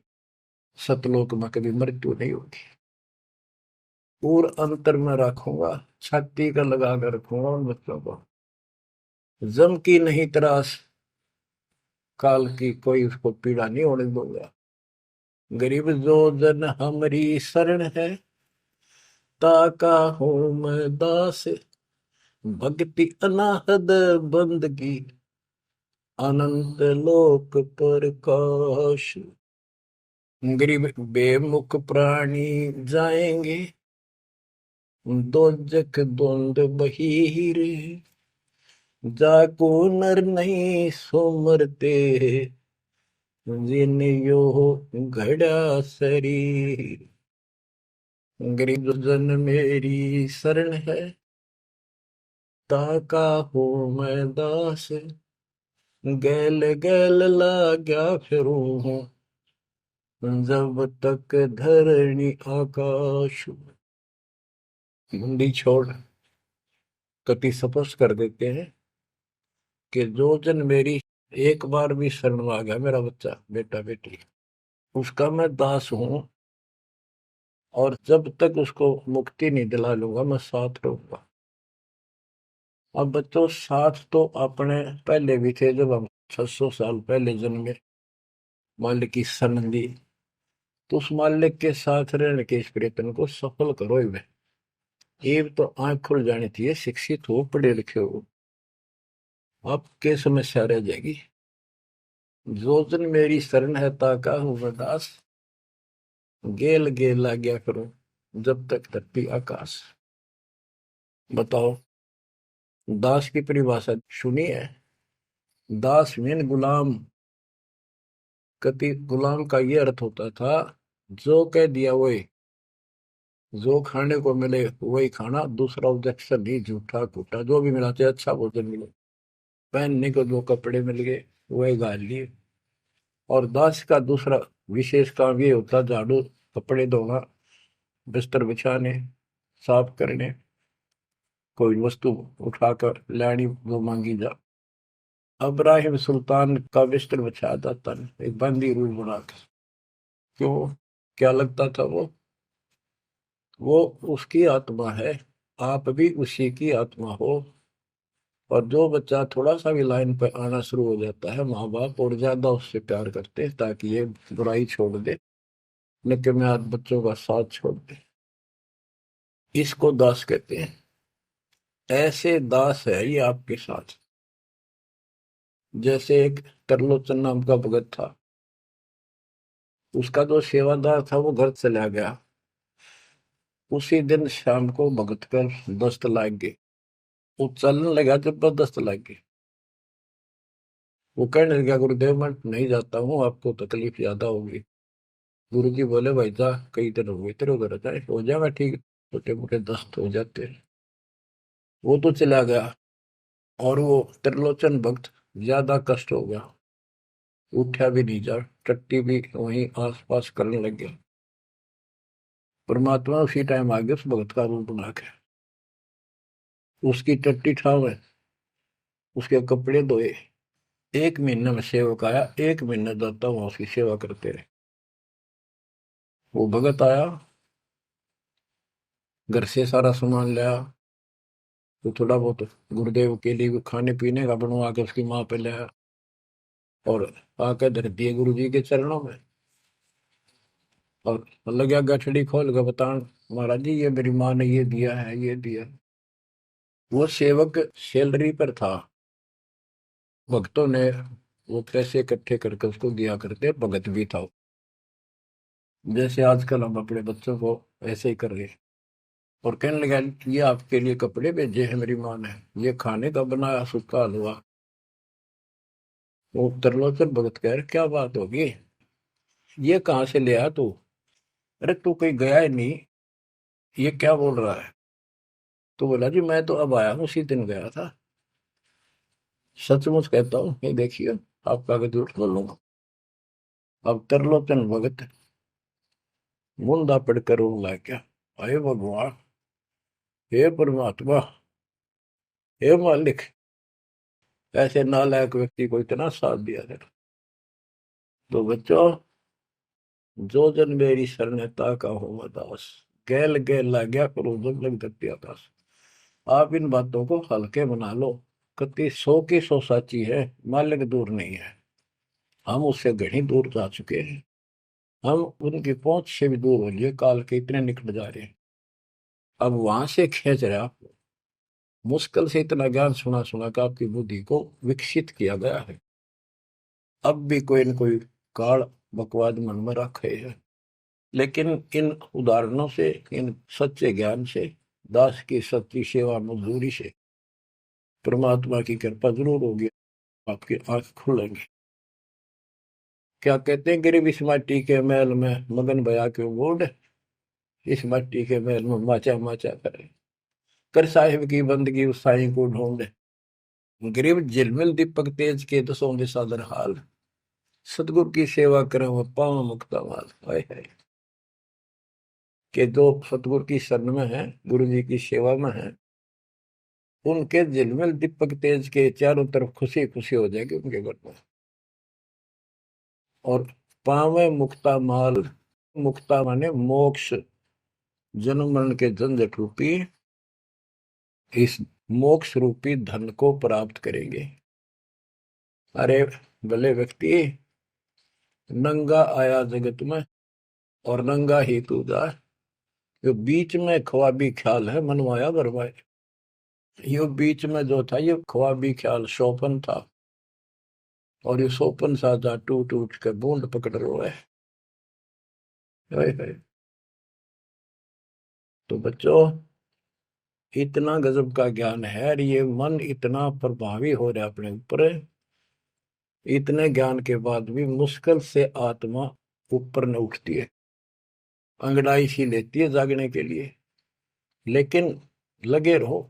S1: सतलोक में, कभी मृत्यु नहीं होगी। और अंतर में रखूंगा, छाती का लगा कर रखूंगा उन बच्चों को, जम की नहीं त्रास, काल की कोई उसको पीड़ा नहीं होने दूंगा। गरीब जो जन हमारी शरण है, ताका हूं मैं दास, भक्ति अनाहद बंदगी, अनंत लोक प्रकाश। गरीब बेमुख प्राणी जाएंगे दोजख द्वंद बहीर, जाको नर नहीं सो मरते, जिन यो घड़ा शरीर। गरीब जन मेरी शरण है, ताका हो मैं दास, गैल गैल लाग्या फिरूं हूँ, जब तक धरणी आकाश। मुंडी छोड़ कति स्पष्ट कर देते हैं कि जो जन मेरी एक बार भी शरण में आ गया, मेरा बच्चा बेटा बेटी, उसका मैं दास हूं, और जब तक उसको मुक्ति नहीं दिला लूंगा मैं साथ रहूंगा। अब बच्चों साथ तो अपने पहले भी थे, जब हम 600 साल पहले जन्मे, मालिक की शरण दी, तो उस मालिक के साथ रहने के इस प्रयत्न को सफल करो ही। ये तो आंख खुल जानी चाहिए, शिक्षित हो पढ़े लिखे हो, आपके समस्या रह जाएगी। जो जन मेरी शरण है ताका हूँ मैं दास, गेल गेल आ गया करूं, जब तक धरती आकाश। बताओ, दास की परिभाषा सुनी है? दास मीन गुलाम। कति गुलाम का ये अर्थ होता था, जो कह दिया वही, जो खाने को मिले वही खाना, दूसरा ऑब्जेक्शन नहीं, झूठा कूटा जो भी मिला, चाहे अच्छा भोजन मिले, पहनने को जो कपड़े मिल गए वही गाल लिए। और दास का दूसरा विशेष काम ये होता, झाड़ू, कपड़े धोना, बिस्तर बिछाने, साफ करने, कोई वस्तु उठाकर लानी वो मांगी जा। अब्राहिम सुल्तान का बिस्तर बिछाया जाता नहीं, एक बंदी रूल बना के। क्यों? क्या लगता था वो उसकी आत्मा है, आप भी उसी की आत्मा हो। और जो बच्चा थोड़ा सा भी लाइन पर आना शुरू हो जाता है, माँ बाप और ज्यादा उससे प्यार करते हैं ताकि ये बुराई छोड़ दे, लेकिन मैं आज बच्चों का साथ छोड़ दे। इसको दास कहते हैं। ऐसे दास है ये आपके साथ। जैसे एक तरलोचन नाम का भगत था, उसका जो सेवादार था वो घर चला गया। उसी दिन शाम को भगत पर दस्त लाग गई, वो चलने लगा, जबरदस्त लाग गई। वो कहने लगा, गुरुदेव मैं नहीं जाता हूँ, आपको तकलीफ ज्यादा होगी। गुरु जी बोले, भाई जा, कई दिन हो गए तेरे उधर, जाए हो जाएगा ठीक, छोटे मोटे दस्त हो जाते हैं। वो तो चला गया, और वो त्रिलोचन भक्त ज्यादा कष्ट हो गया, उठा भी नहीं जा, टट्टी भी वहीं आस पास करने लग गया। परमात्मा उसी टाइम आ गया उस भगत का रूप बना के, उसकी टट्टी ठावे, उसके कपड़े धोए। एक महीने में सेवक आया, एक महीने जाता वहां उसकी सेवा करते रहे। वो भगत आया, घर से सारा सामान लाया, तो थोड़ा बहुत गुरुदेव के लिए खाने पीने का बनवा के उसकी माँ पे लाया, और आकर धर दिए गुरु जी के चरणों में। और लगा गठड़ी खोल के बतान, महाराज जी ये मेरी माँ ने ये दिया है, ये दिया है। वो सेवक सैलरी पर था, भक्तों ने वो पैसे इकट्ठे करके उसको दिया करते, भगत भी था। जैसे आजकल हम अपने बच्चों को ऐसे ही कर रहे हैं। और कहने लगा, ये आपके लिए कपड़े भेजे हैं मेरी माँ ने, ये खाने का बनाया सूखा हलवा। वो त्रिलोचन भगत कह रहे, क्या बात होगी, ये कहाँ से ले आया तू? अरे तू कहीं गया ही नहीं, ये क्या बोल रहा है? तो बोला, जी मैं तो अब आया हूँ, उसी दिन गया था। सचमुच कहता हूँ, ये देखिए, आपका आगे झूठ बोलूंगा। अब त्रिलोचन भगत मुंदा पड़कर रोने लग गया, अरे भगवान, हे परमात्मा, हे मालिक, ऐसे नालायक व्यक्ति को इतना साथ दिया है। तो बच्चों, जो जन मेरी शरणता का हो मैं दास, गैल गैल ला गया करो जब लग धरती आकाश। आप इन बातों को हल्के बना लो, कति 100 की 100 साची है, मालिक दूर नहीं है, हम उससे घनी दूर जा चुके हैं, हम उनकी पहुंच से भी दूर हो लिए, काल के इतने निकट जा रहे हैं। अब वहां से खींच रहे आप, मुश्किल से इतना ज्ञान सुना सुना कर आपकी बुद्धि को विकसित किया गया है। अब भी कोई न कोई काल बकवाद मन में रखे है। लेकिन इन उदाहरणों से, इन सच्चे ज्ञान से, दास की सच्ची सेवा मजदूरी से परमात्मा की कृपा जरूर होगी, आपकी आंख खुलेंगी। क्या कहते हैं, गिरिव इस माटी के महल में मगन भया क्यों बूढ़, इस मिट्टी के महल में माचा माचा करे, कर साहिब की बंदगी उस साईं को ढूंढे। गिरिव झिलमिल दीपक तेज के दसों दिशा दर हाल, सतगुरु की सेवा करें वो पावन मुक्ता माल। हाय हाय, के जो सतगुरु की शरण में है, गुरु जी की सेवा में है, उनके झिलमिल दीपक तेज के चारों तरफ खुशी खुशी हो जाएगी उनके घर में। और पावे मुक्ता माल, मुक्ता माने मोक्ष, जन्म मरण के झंझट रूपी इस मोक्ष रूपी धन को प्राप्त करेंगे। अरे भले व्यक्ति, नंगा आया जगत में और नंगा ही तू जा, यो बीच में ख्वाबी ख्याल है मनवाया बरवाए। यो बीच में जो था ये ख्वाबी ख्याल शोपन था, और ये शोपन साजा टूट टूट के बूंद पकड़ रो है। तो बच्चों, इतना गजब का ज्ञान है, और ये मन इतना प्रभावी हो रहा है अपने ऊपर, इतने ज्ञान के बाद भी मुश्किल से आत्मा ऊपर न उठती है, अंगड़ाई सी लेती है जागने के लिए। लेकिन लगे रहो,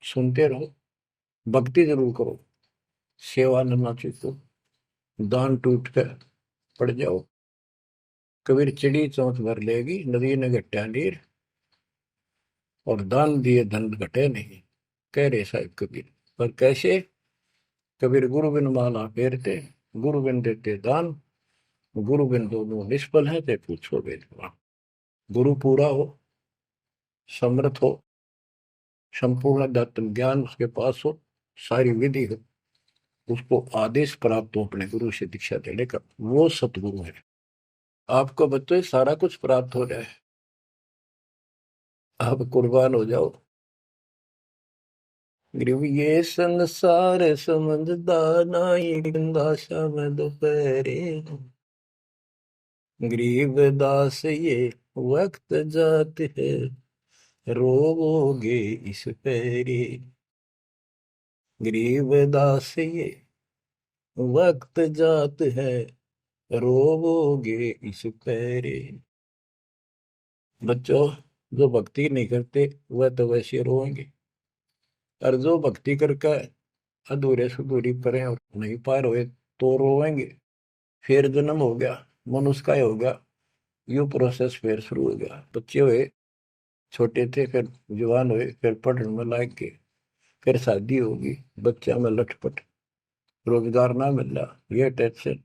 S1: सुनते रहो, भक्ति जरूर करो, सेवा न चूको, दान टूट कर पड़ जाओ। कबीर चिड़ी चौंच भर लेगी, नदी ने घटा नीर, और दान दिए धन घटे नहीं, कह रहे साहिब कबीर। पर कैसे? कबीर गुरु बिन माला फेरते, गुरु बिन देते दान, गुरु बिन दोनों निष्फल है, ते पूछो वेदवान। गुरु पूरा हो, समर्थ हो, संपूर्ण अध्यात्म ज्ञान उसके पास हो, सारी विधि हो, उसको आदेश प्राप्त हो अपने गुरु से दीक्षा देने का, वो सतगुरु है। आपको बच्चों सारा कुछ प्राप्त हो जाए, आप कुर्बान हो जाओ। गुरु ये संसार समझदा नाई, गंदा शाम दोपहरे, गरीब दास ये वक्त जात है, रोवोगे इस पैरी। गरीब दास ये वक्त जात है, रोवोगे इस पैरी। बच्चों, जो भक्ति नहीं करते वह तो वैसे रोएंगे, और जो भक्ति करके अधूरे सुधूरी परे और नहीं पार हुए तो रोएंगे। फिर जन्म हो गया, मनुष्य का ही हो गया, यू प्रोसेस फिर शुरू हो गया। बच्चे हुए, छोटे थे, फिर जवान हुए, फिर पढ़ने में लायक के, फिर शादी होगी, बच्चा में लटपट, रोजगार ना मिल रहा, ये टेंशन,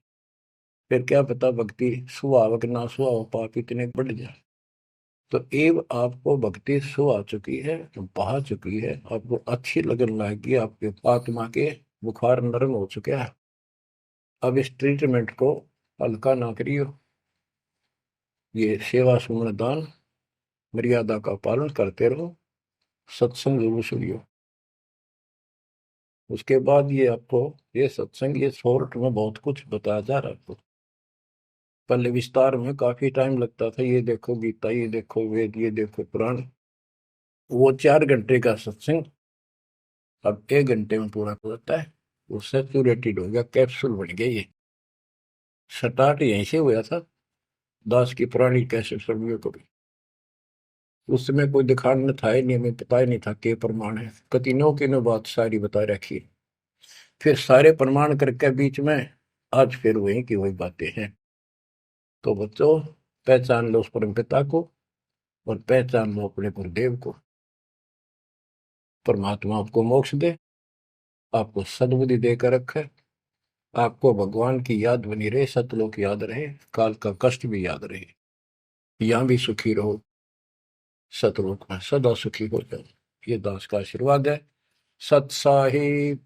S1: फिर क्या पता भक्ति सुहावक ना सुहाव, पाप इतने बढ़ जाए। तो एव आपको भक्ति सो आ चुकी है, तो बहा चुकी है, आपको अच्छी लगन लगी, आपके आत्मा के बुखार नरम हो चुका है। अब इस ट्रीटमेंट को हल्का ना करियो, ये सेवा सुमन दान मर्यादा का पालन करते रहो, सत्संग जरूर सुनियो। उसके बाद ये आपको ये सत्संग, ये शॉर्ट में बहुत कुछ बताया जा रहा है आपको। पहले विस्तार में काफी टाइम लगता था, ये देखो गीता, ये देखो वेद, ये देखो पुराण, वो 4 घंटे का सत्संग अब 1 घंटे में पूरा हो जाता है। वो सेचुरेटेड हो गया, कैप्सूल बन गया। ये स्टार्ट यहीं से हुआ था, दास की पुरानी कैसेट सर्वियों को भी। उस समय कोई दिखाने था ही नहीं, हमें पता ही नहीं था के प्रमाण है, कतिनों की नो बात सारी बता रखी। फिर सारे प्रमाण करके बीच में आज फिर वही की वही बातें हैं। तो बच्चों, पहचान लो उस परम पिता को, और पहचान लो अपने गुरुदेव को। परमात्मा आपको मोक्ष दे, आपको सद्बुद्धि देकर रखे, आपको भगवान की याद बनी रहे, सतलोक याद रहे, काल का कष्ट भी याद रहे, यहाँ भी सुखी रहो, सतलोक में सदा सुखी हो जाओ। ये दास का आशीर्वाद है। सत साहिब।